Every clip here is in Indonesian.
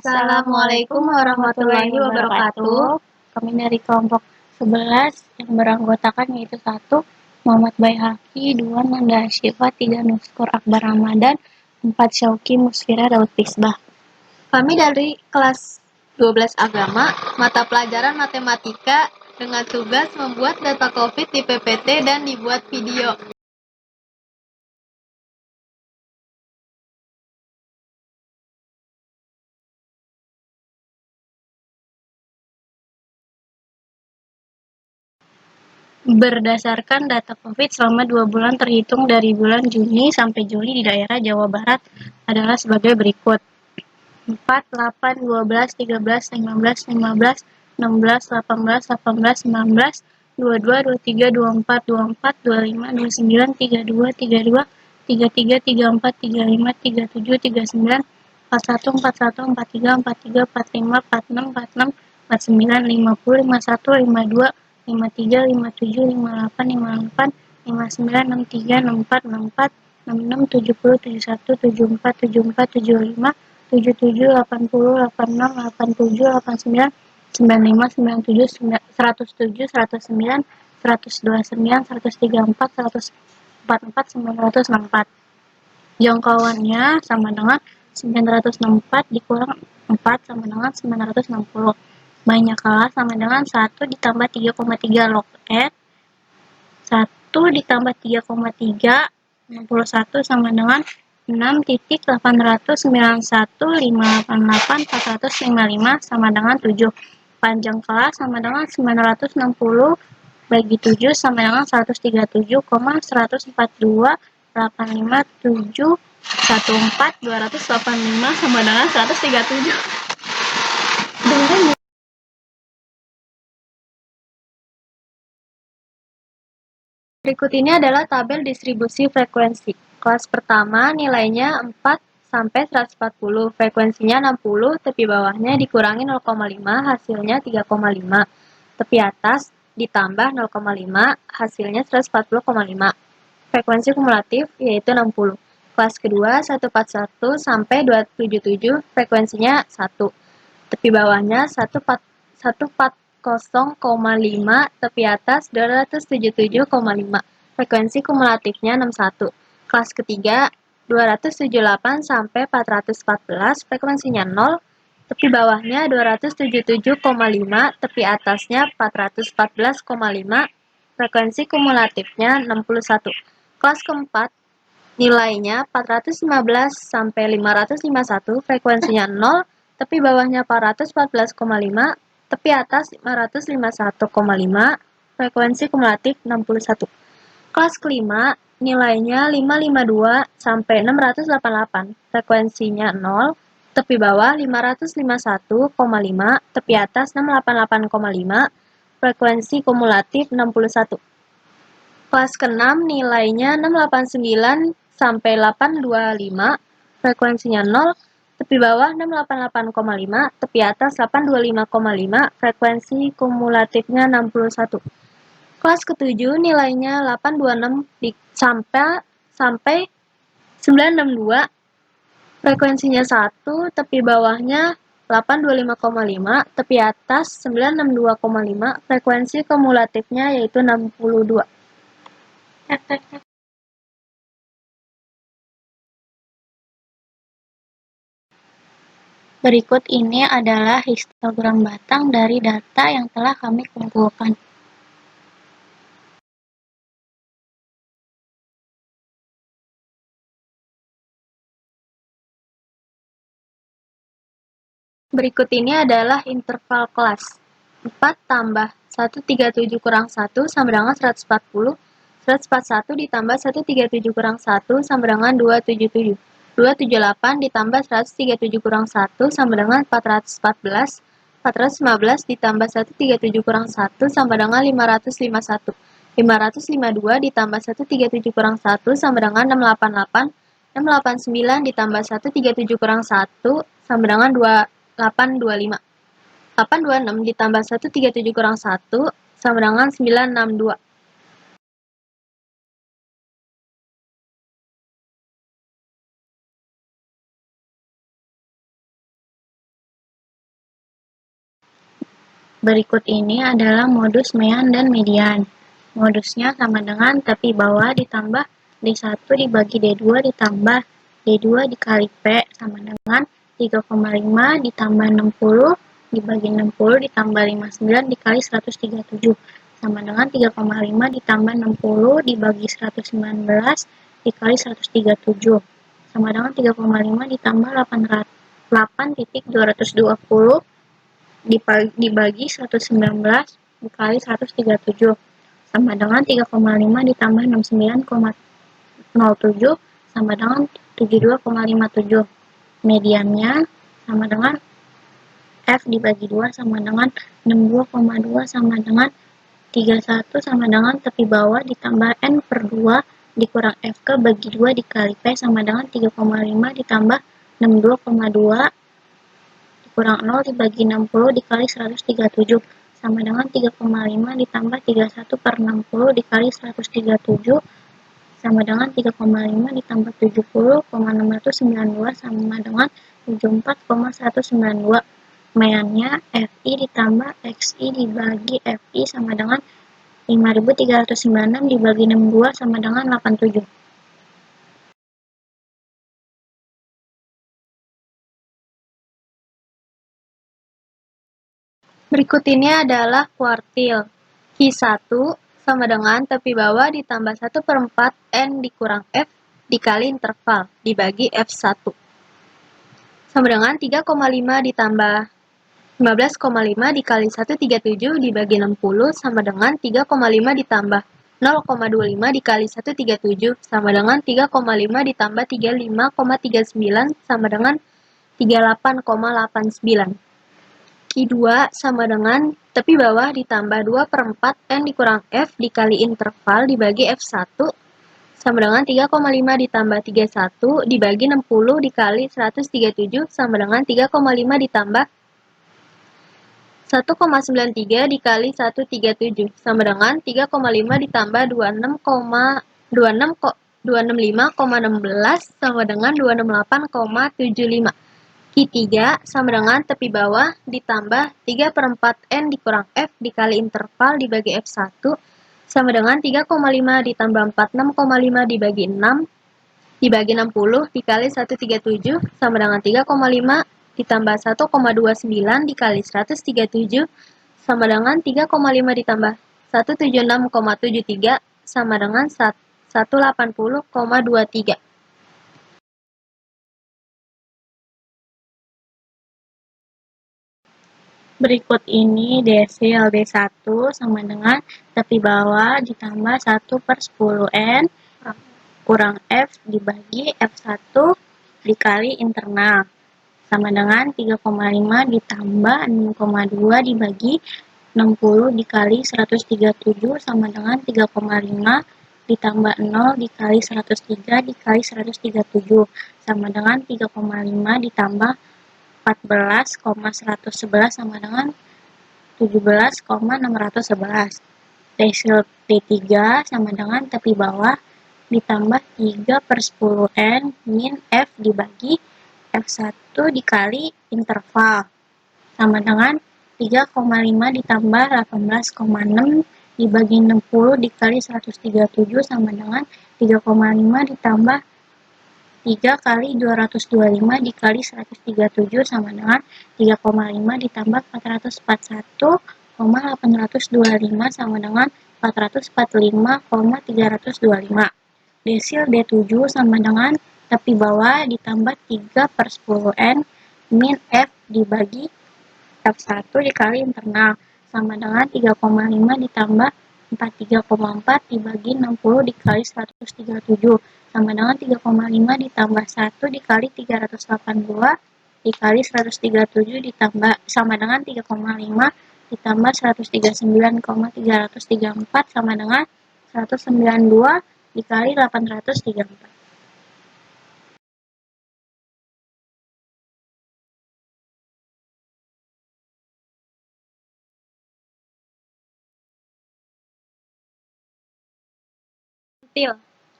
Assalamualaikum warahmatullahi wabarakatuh. Kami dari kelompok 11 yang beranggotakan yaitu 1. Muhammad Baihaqi, 2. Nanda Asyifa, 3. Nuskur Akbar Ramadan, 4. Syauqi Musfira Daud Fisbah. Kami dari kelas 12 agama, mata pelajaran matematika dengan tugas membuat data COVID di PPT dan dibuat video. Berdasarkan data COVID selama 2 bulan terhitung dari bulan Juni sampai Juli di daerah Jawa Barat adalah sebagai berikut. 4, 8, 12, 13, 15, 15, 16, 18, 18, 19, 22, 23, 24, 24, 25, 29, 32, 32, 33, 34, 35, 37, 39, 41, 41, 43, 43, 45, 46, 46, 49, 50, 51, 52, 53, 57, 58, 58, 59, 63, 64, 64, 66, 70, 71, 74, 74, 75, 77, 80, 86, 87, 89, 95, 97, 107, 109, 129, 134, 144, 964. Jangkauannya sama dengan 964 dikurang 4 sama dengan 960. Banyak kalah sama dengan 1 ditambah 3,3 log N. 1 ditambah 3,3, 61 sama dengan 6,891,588,455 sama dengan 7. Panjang kelas sama dengan 960 bagi 7 sama dengan 133,145,714,285 sama dengan 137. Berikut ini adalah tabel distribusi frekuensi. Kelas pertama nilainya 4 sampai 140, frekuensinya 60, tepi bawahnya dikurangi 0,5, hasilnya 3,5. Tepi atas ditambah 0,5, hasilnya 140,5. Frekuensi kumulatif yaitu 60. Kelas kedua 141 sampai 277, frekuensinya 1. Tepi bawahnya 140,5, tepi atas 277,5. Frekuensi kumulatifnya 61. Kelas ketiga 278 sampai 414, frekuensinya 0. Tepi bawahnya 277,5, tepi atasnya 414,5. Frekuensi kumulatifnya 61. Kelas keempat nilainya 415 sampai 551, frekuensinya 0. Tepi bawahnya 414,5, tepi atas 551,5, frekuensi kumulatif 61. Kelas kelima, nilainya 552 sampai 688, frekuensinya 0, tepi bawah 551,5, tepi atas 688,5, frekuensi kumulatif 61. Kelas ke-6 nilainya 689 sampai 825, frekuensinya 0, tepi bawah 688,5, tepi atas 825,5, frekuensi kumulatifnya 61. Kelas ke-7 nilainya 826 sampai 962, frekuensinya 1, tepi bawahnya 825,5, tepi atas 962,5, frekuensi kumulatifnya yaitu 62. Berikut ini adalah histogram batang dari data yang telah kami kumpulkan. Berikut ini adalah interval kelas. 4 tambah 137 kurang 1 sama dengan 140. 141 ditambah 137 kurang 1 sama dengan 277. 278 ditambah 137 kurang 1 sama dengan 414. 415 ditambah 137 kurang 1 sama dengan 551. 552 ditambah 137 kurang 1 sama dengan 688. 689 ditambah 137 kurang 1 sama dengan 825. 826 ditambah 137 kurang 1 sama dengan 962. Berikut ini adalah modus mean dan median. Modusnya sama dengan tepi bawah ditambah D1 dibagi D2 ditambah D2 dikali P sama dengan 3,5 ditambah 60 dibagi 60 ditambah 59 dikali 137 sama dengan 3,5 ditambah 60 dibagi 119 dikali 137 sama dengan 3,5 ditambah 8,220 dibagi 119 dikali 137 sama dengan 3,5 ditambah 69,07 sama dengan 72,57. Mediannya sama dengan F dibagi 2 sama dengan 62,2 sama dengan 31 sama dengan tepi bawah ditambah N per 2 dikurang F ke bagi 2 dikali P sama dengan 3,5 ditambah 62,2 kurang 0 dibagi 60 dikali 137 sama dengan 3,5 ditambah 31 per 60 dikali 137 sama dengan 3,5 ditambah 70,692 sama dengan 74,192. Meannya FI ditambah XI dibagi FI sama dengan 5396 dibagi 62 sama dengan 87. Berikut ini adalah kuartil. Q1 sama dengan tepi bawah ditambah 1/4 N dikurang F dikali interval dibagi F1. Sama dengan 3,5 ditambah 15,5 dikali 137 dibagi 60 sama dengan 3,5 ditambah 0,25 dikali 137 sama dengan 3,5 ditambah 35,39 sama dengan 38,89. Q2 sama dengan tepi bawah ditambah 2/4 N dikurang F dikali interval dibagi F1 sama dengan 3,5 ditambah 31 dibagi 60 dikali 137 sama dengan 3,5 ditambah 1,93 dikali 137 sama dengan 3,5 ditambah 265,16 sama dengan 268,75. Q3 sama dengan tepi bawah ditambah 3/4 N dikurang F dikali interval dibagi F1 sama dengan 3,5 ditambah 46,5 dibagi 6 dibagi 60 dikali 137 sama dengan 3,5 ditambah 1,29 dikali 137 sama dengan 3,5 ditambah 176,73 sama dengan 180,23. Berikut ini desil D1 sama dengan tepi bawah ditambah 1/10 N kurang F dibagi F1 dikali internal sama dengan 3,5 ditambah 6,2 dibagi 60 dikali 137 sama dengan 3,5 ditambah 0 dikali 103 dikali 137 sama dengan 3,5 ditambah 14,111 sama dengan 17,611. Desil D3 sama dengan tepi bawah ditambah 3/10 N min F dibagi F1 dikali interval sama dengan 3,5 ditambah 18,6 dibagi 60 dikali 137 sama dengan 3,5 ditambah 3 kali 225 dikali 137 sama dengan 3,5 ditambah 441,825 sama dengan 445,325. Desil D7 sama dengan tepi bawah ditambah 3/10 N min F dibagi F1 dikali internal sama dengan 3,5 ditambah 43,4 dibagi 60 dikali 137 sama dengan 3,5 ditambah 1 dikali 382 dikali 137 ditambah sama dengan 3,5 ditambah 139,334 sama dengan 192 dikali 834.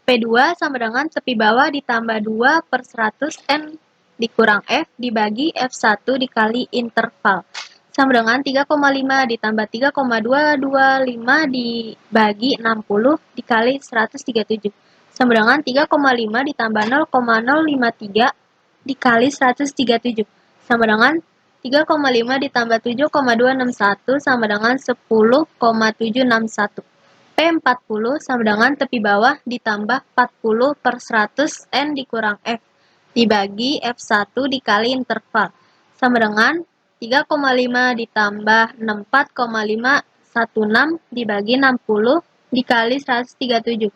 P2 sama dengan tepi bawah ditambah 2/100 N dikurang F dibagi F1 dikali interval sama dengan 3,5 ditambah 3,225 dibagi 60 dikali 137 sama dengan 3,5 ditambah 0,053 dikali 137 sama dengan 3,5 ditambah 7,261 sama dengan 10,761. P40 sama dengan tepi bawah ditambah 40 per 100 N dikurang F dibagi F1 dikali interval sama dengan 3,5 ditambah 64,516 dibagi 60 dikali 137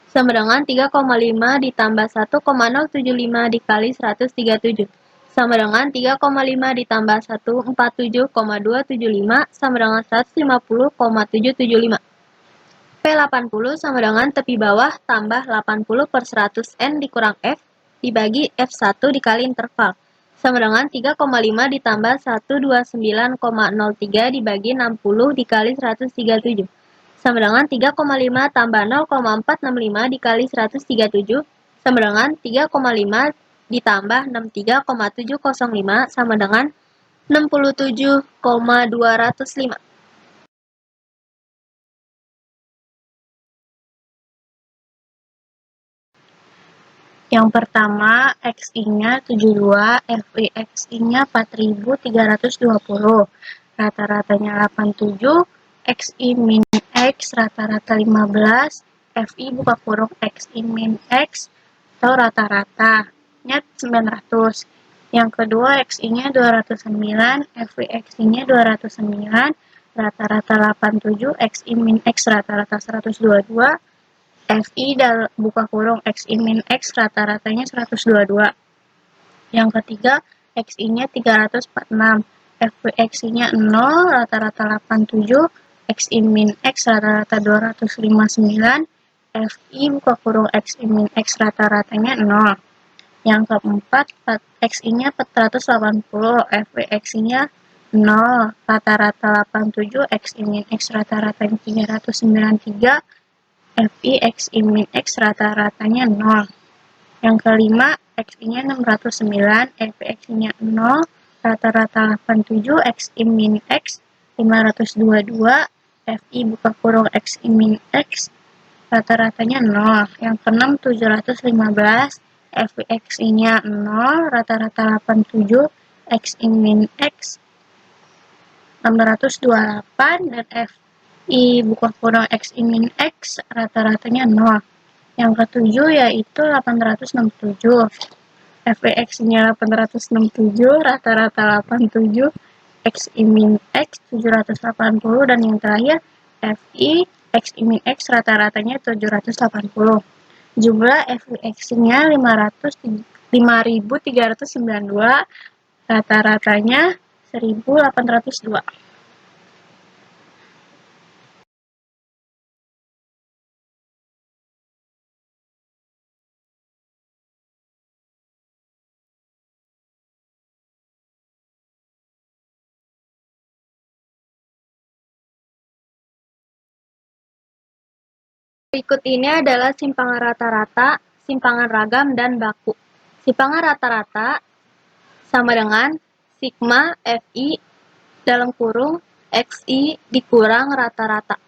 sama dengan 3,5 ditambah 1,075 dikali 137 sama dengan 3,5 ditambah 147,275 sama dengan 150,775. P80 sama dengan tepi bawah tambah 80 per 100 N dikurang F dibagi F1 dikali interval sama dengan 3,5 ditambah 129,03 dibagi 60 dikali 137 sama dengan 3,5 tambah 0,465 dikali 137 sama dengan 3,5 ditambah 63,705 sama dengan 67,205. Yang pertama, XI-nya 72, FI-XI-nya 4320, rata-ratanya 87, XI min X rata-rata 15, FI buka kurung XI min X atau rata-ratanya 900. Yang kedua, XI-nya 209, FI-XI-nya 209, rata-rata 87, XI min X rata-rata 122, FI buka kurung XI min X rata-ratanya 122. Yang ketiga, XI-nya 346, FI-XI-nya 0, rata-rata 87, XI min X rata-rata 259, FI buka kurung XI min X rata-ratanya 0. Yang keempat, XI-nya 480, FI-XI-nya 0, rata-rata 87, XI min X rata-ratanya 393, FI XI min X rata-ratanya 0. Yang kelima, XI-nya 609, FI XI-nya 0, rata-rata 87, XI min X 522, FI buka kurung XI min X rata-ratanya 0. Yang keenam, 715, FI XI-nya 0, rata-rata 87, XI min X 628, dan FI buka kurung XI min X rata-ratanya 0. Yang ketujuh yaitu 867. FX-nya 867, rata-rata 87, XI min X 780, dan yang terakhir FI XI min X rata-ratanya 780. Jumlah FX-nya 5392, rata-ratanya 1802. Berikut ini adalah simpangan rata-rata, simpangan ragam, dan baku. Simpangan rata-rata sama dengan sigma FI dalam kurung XI dikurang rata-rata.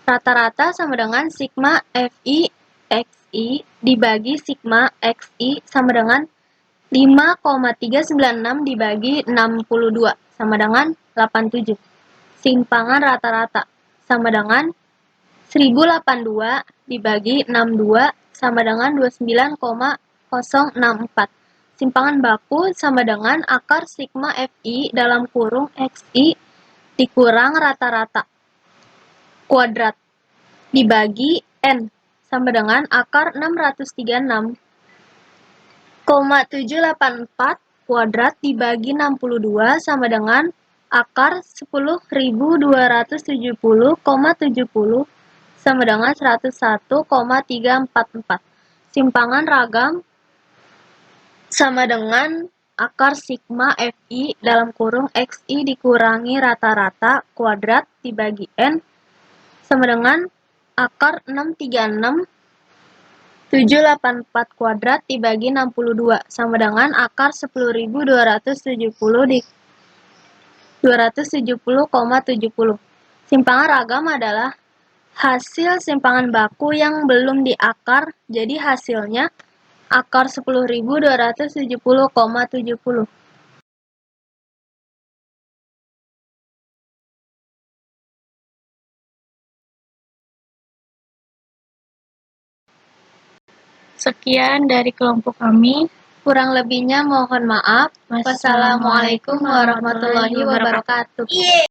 Rata-rata sama dengan sigma FI XI dibagi sigma XI sama dengan 5,396 dibagi 62 sama dengan 87. Simpangan rata-rata sama dengan 1082 dibagi 62 sama dengan 29,064. Simpangan baku sama dengan akar sigma FI dalam kurung XI dikurang rata-rata kuadrat dibagi N sama dengan akar 636,784 kuadrat dibagi 62 sama dengan akar 10.270,70 sama dengan 101,344. Simpangan ragam sama dengan akar sigma FI dalam kurung XI dikurangi rata-rata kuadrat dibagi N sama dengan akar 636,784 kuadrat dibagi 62 sama dengan akar 10.270 270,70. Simpangan ragam adalah hasil simpangan baku yang belum diakar, jadi hasilnya akar 10.270,70. Sekian dari kelompok kami. Kurang lebihnya mohon maaf. Wassalamualaikum warahmatullahi wabarakatuh.